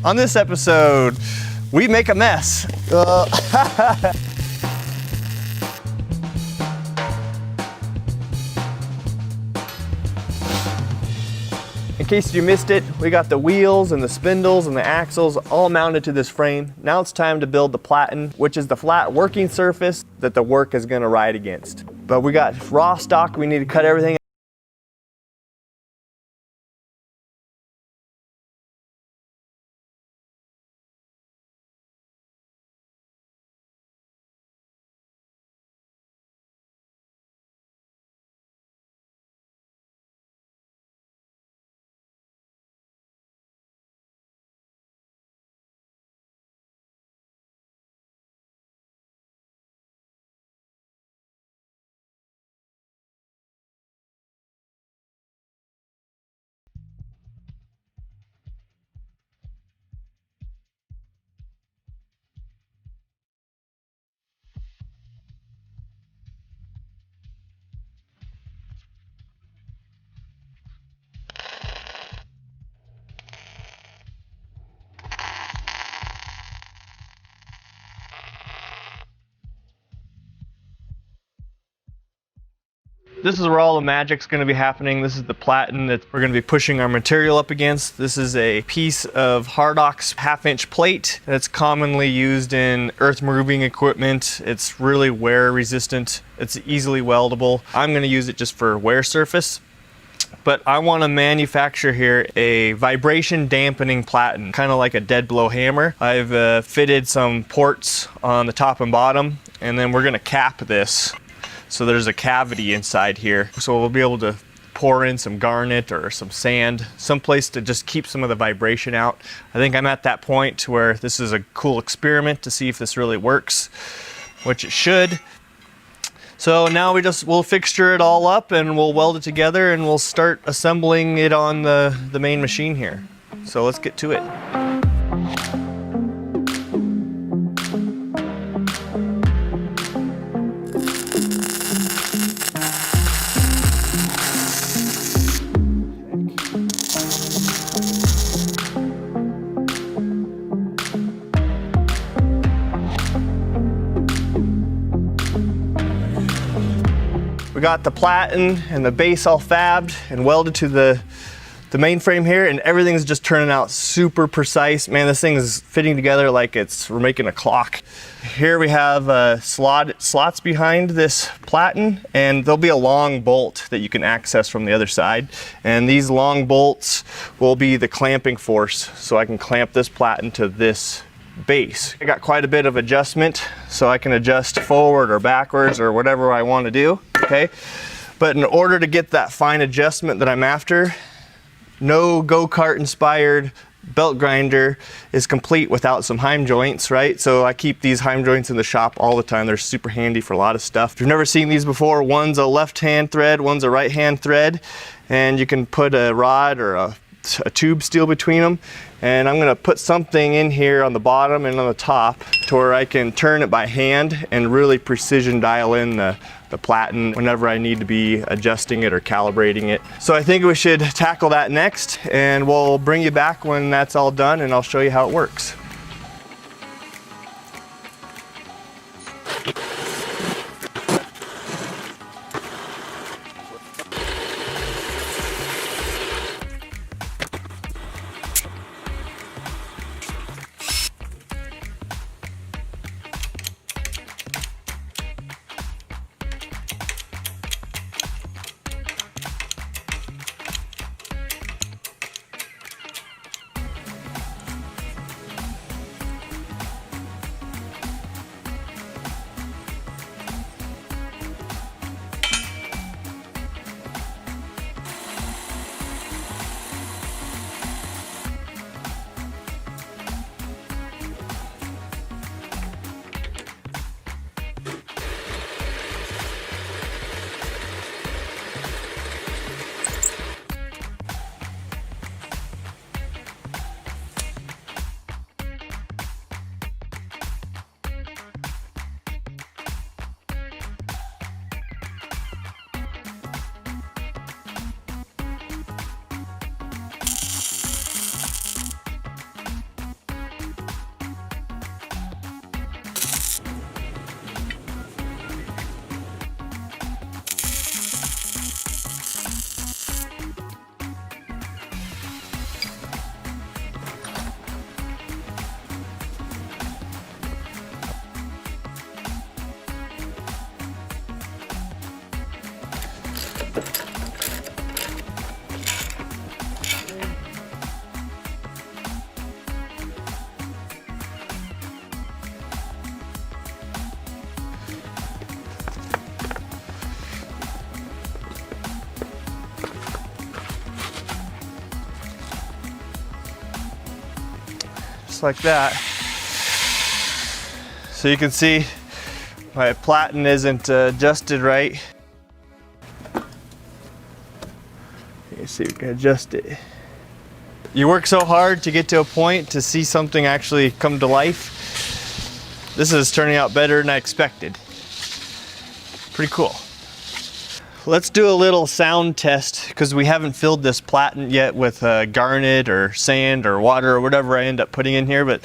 On this episode, we make a mess. In case you missed it, we got the wheels and the spindles and the axles all mounted to this frame. Now it's time to build the platen, which is the flat working surface that the work is going to ride against. But we got raw stock, we need to cut everything. This is where all the magic's going to be happening. This is the platen that we're going to be pushing our material up against. This is a piece of Hardox 1/2-inch plate that's commonly used in earth moving equipment. It's really wear resistant. It's easily weldable. I'm going to use it just for wear surface. But I want to manufacture here a vibration dampening platen, kind of like a dead blow hammer. I've fitted some ports on the top and bottom, and then we're going to cap this. So there's a cavity inside here. So we'll be able to pour in some garnet or some sand, someplace to just keep some of the vibration out. I think I'm at that point where this is a cool experiment to see if this really works, which it should. So now we'll fixture it all up and we'll weld it together and we'll start assembling it on the main machine here. So let's get to it. We got the platen and the base all fabbed and welded to the main frame here, and everything's just turning out super precise. Man, this thing is fitting together like we're making a clock. Here we have slots behind this platen, and there'll be a long bolt that you can access from the other side. And these long bolts will be the clamping force, so I can clamp this platen to this base. I got quite a bit of adjustment, so I can adjust forward or backwards or whatever I want to do, okay? But in order to get that fine adjustment that I'm after, no go-kart inspired belt grinder is complete without some heim joints, right? So I keep these heim joints in the shop all the time. They're super handy for a lot of stuff. If you've never seen these before, one's a left-hand thread, one's a right-hand thread, and you can put a rod or a tube steel between them. And I'm going to put something in here on the bottom and on the top to where I can turn it by hand and really precision dial in the platen whenever I need to be adjusting it or calibrating it. So I think we should tackle that next, and we'll bring you back when that's all done and I'll show you how it works. Just like that. So you can see my platen isn't adjusted right. You see, we can adjust it. You work so hard to get to a point to see something actually come to life. This is turning out better than I expected. Pretty cool. Let's do a little sound test because we haven't filled this platen yet with garnet or sand or water or whatever I end up putting in here, but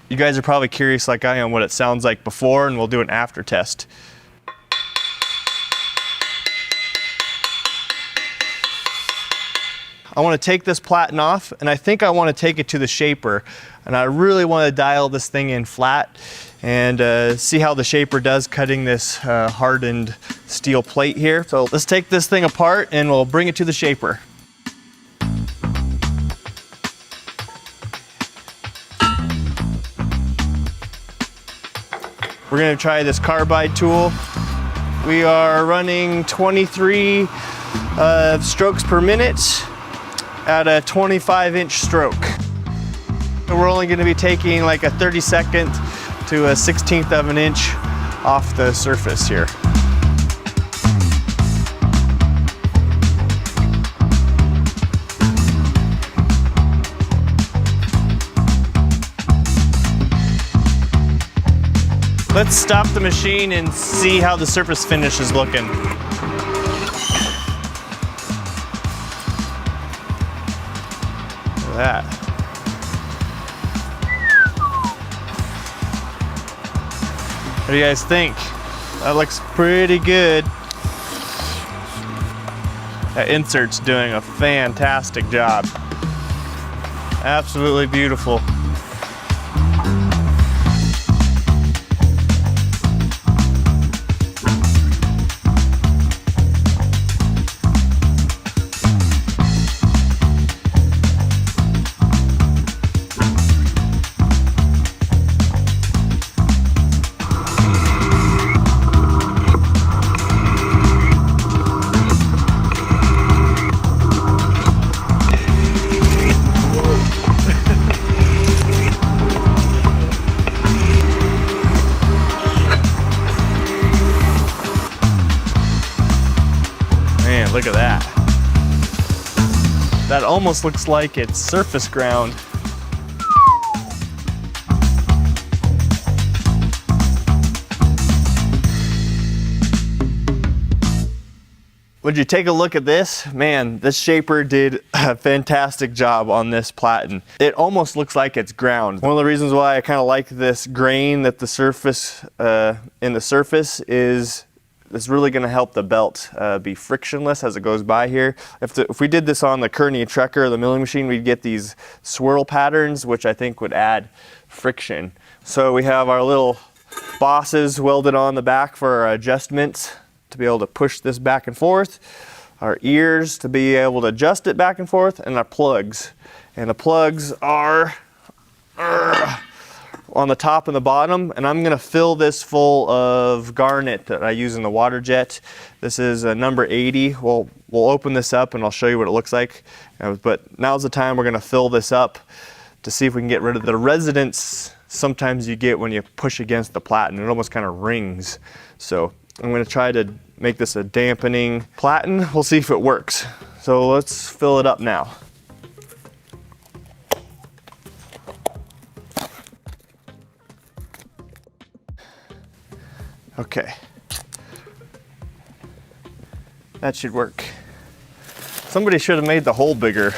you guys are probably curious like I am what it sounds like before, and we'll do an after test. I want to take this platen off, and I think I want to take it to the shaper, and I really want to dial this thing in flat and see how the shaper does cutting this hardened steel plate here. So let's take this thing apart and we'll bring it to the shaper. We're going to try this carbide tool. We are running 23 strokes per minute at a 25-inch stroke. We're only going to be taking like a 32nd to a 1/16 of an inch off the surface here. Let's stop the machine and see how the surface finish is looking. Look at that. What do you guys think? That looks pretty good. That insert's doing a fantastic job. Absolutely beautiful. Look at that. That almost looks like it's surface ground. Would you take a look at this? Man, this shaper did a fantastic job on this platen. It almost looks like it's ground. One of the reasons why I kind of like this grain that the surface in the surface is it's really going to help the belt be frictionless as it goes by here. If we did this on the Kearney Trekker or the milling machine, we'd get these swirl patterns, which I think would add friction. So we have our little bosses welded on the back for our adjustments to be able to push this back and forth, our ears to be able to adjust it back and forth, and our plugs. And the plugs are on the top and the bottom, and I'm gonna fill this full of garnet that I use in the water jet. This is a number 80. We'll open this up and I'll show you what it looks like. But now's the time we're gonna fill this up to see if we can get rid of the resonance sometimes you get when you push against the platen. It almost kind of rings. So I'm gonna try to make this a dampening platen. We'll see if it works. So let's fill it up now. Okay, that should work. Somebody should have made the hole bigger.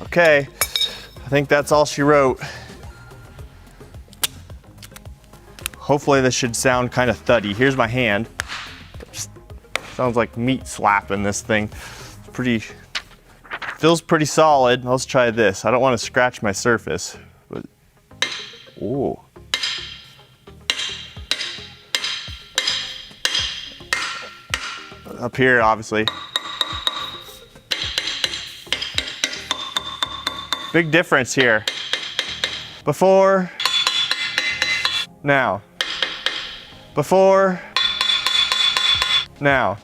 Okay, I think that's all she wrote. hopefully this should sound kind of thuddy. Here's my hand. Just sounds like meat slapping this thing. It's feels pretty solid. Let's try this. I don't want to scratch my surface. But, ooh. Up here, obviously. Big difference here. Before, now. Before, now.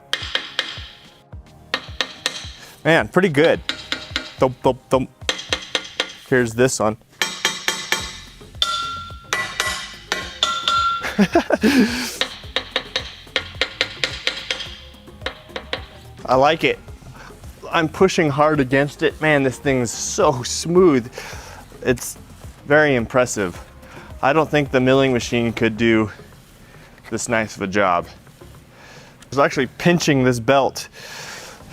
Man, pretty good. Thump, thump, thump. Here's this one. I like it. I'm pushing hard against it. Man, this thing's so smooth. It's very impressive. I don't think the milling machine could do this nice of a job. I was actually pinching this belt.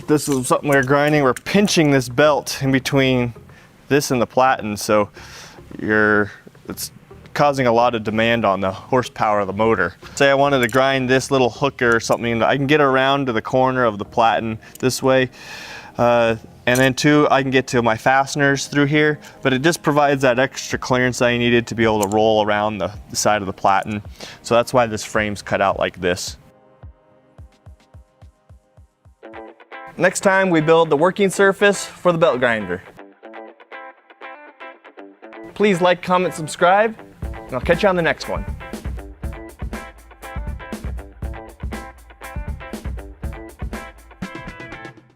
This is something we're grinding. We're pinching this belt in between this and the platen, so it's causing a lot of demand on the horsepower of the motor. Say I wanted to grind this little hooker or something, I can get around to the corner of the platen this way. And then too, I can get to my fasteners through here, but it just provides that extra clearance I needed to be able to roll around the side of the platen. So that's why this frame's cut out like this. Next time we build the working surface for the belt grinder. Please like, comment, subscribe, and I'll catch you on the next one.